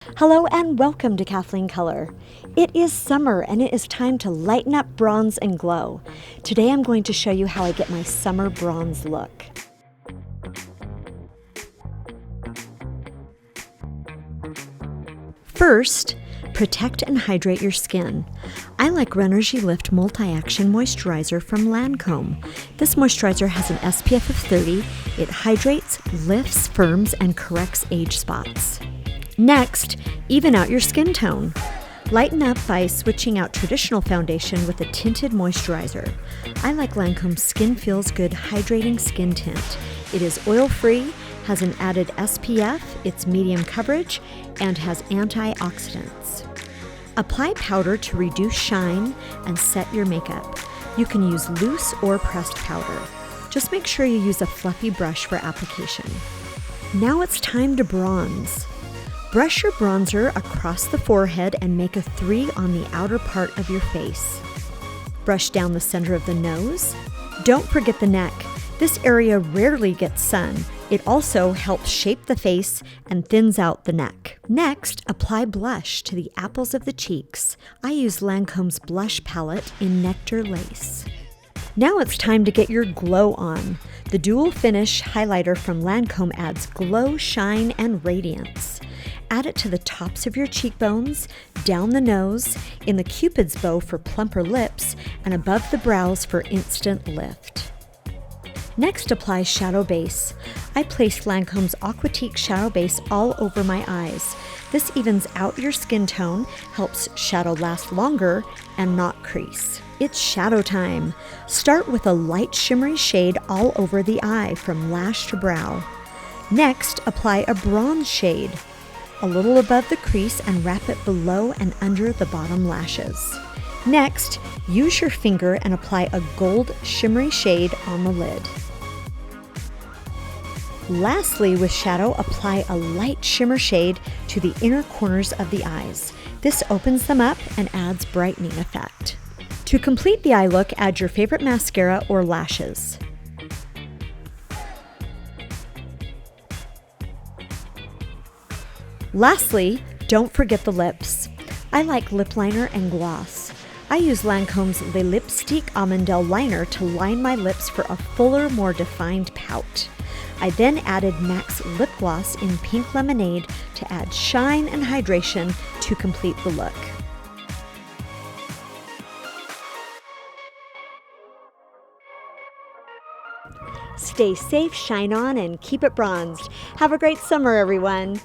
Hello and welcome to Kathleen Color. It is summer and it is time to lighten up, bronze, and glow. Today I'm going to show you how I get my summer bronze look. First, protect and hydrate your skin. I like Renergie Lift Multi-Action Moisturizer from Lancome. This moisturizer has an SPF of 30. It hydrates, lifts, firms, and corrects age spots. Next, even out your skin tone. Lighten up by switching out traditional foundation with a tinted moisturizer. I like Lancome's Skin Feels Good Hydrating Skin Tint. It is oil-free, has an added SPF, it's medium coverage, and has antioxidants. Apply powder to reduce shine and set your makeup. You can use loose or pressed powder. Just make sure you use a fluffy brush for application. Now it's time to bronze. Brush your bronzer across the forehead and make a 3 on the outer part of your face. Brush down the center of the nose. Don't forget the neck. This area rarely gets sun. It also helps shape the face and thins out the neck. Next, apply blush to the apples of the cheeks. I use Lancome's blush palette in Nectar Lace. Now it's time to get your glow on. The Dual Finish highlighter from Lancome adds glow, shine, and radiance. Add it to the tops of your cheekbones, down the nose, in the Cupid's bow for plumper lips, and above the brows for instant lift. Next, apply shadow base. I placed Lancome's Aquatique shadow base all over my eyes. This evens out your skin tone, helps shadow last longer, and not crease. It's shadow time. Start with a light shimmery shade all over the eye from lash to brow. Next, apply a bronze shade, a little above the crease, and wrap it below and under the bottom lashes. Next, use your finger and apply a gold shimmery shade on the lid. Lastly, with shadow, apply a light shimmer shade to the inner corners of the eyes. This opens them up and adds brightening effect. To complete the eye look, add your favorite mascara or lashes. Lastly, don't forget the lips. I like lip liner and gloss. I use Lancome's Lipstique Amandelle liner to line my lips for a fuller, more defined pout. I then added MAC's lip gloss in Pink Lemonade to add shine and hydration to complete the look. Stay safe, shine on, and keep it bronzed. Have a great summer, everyone.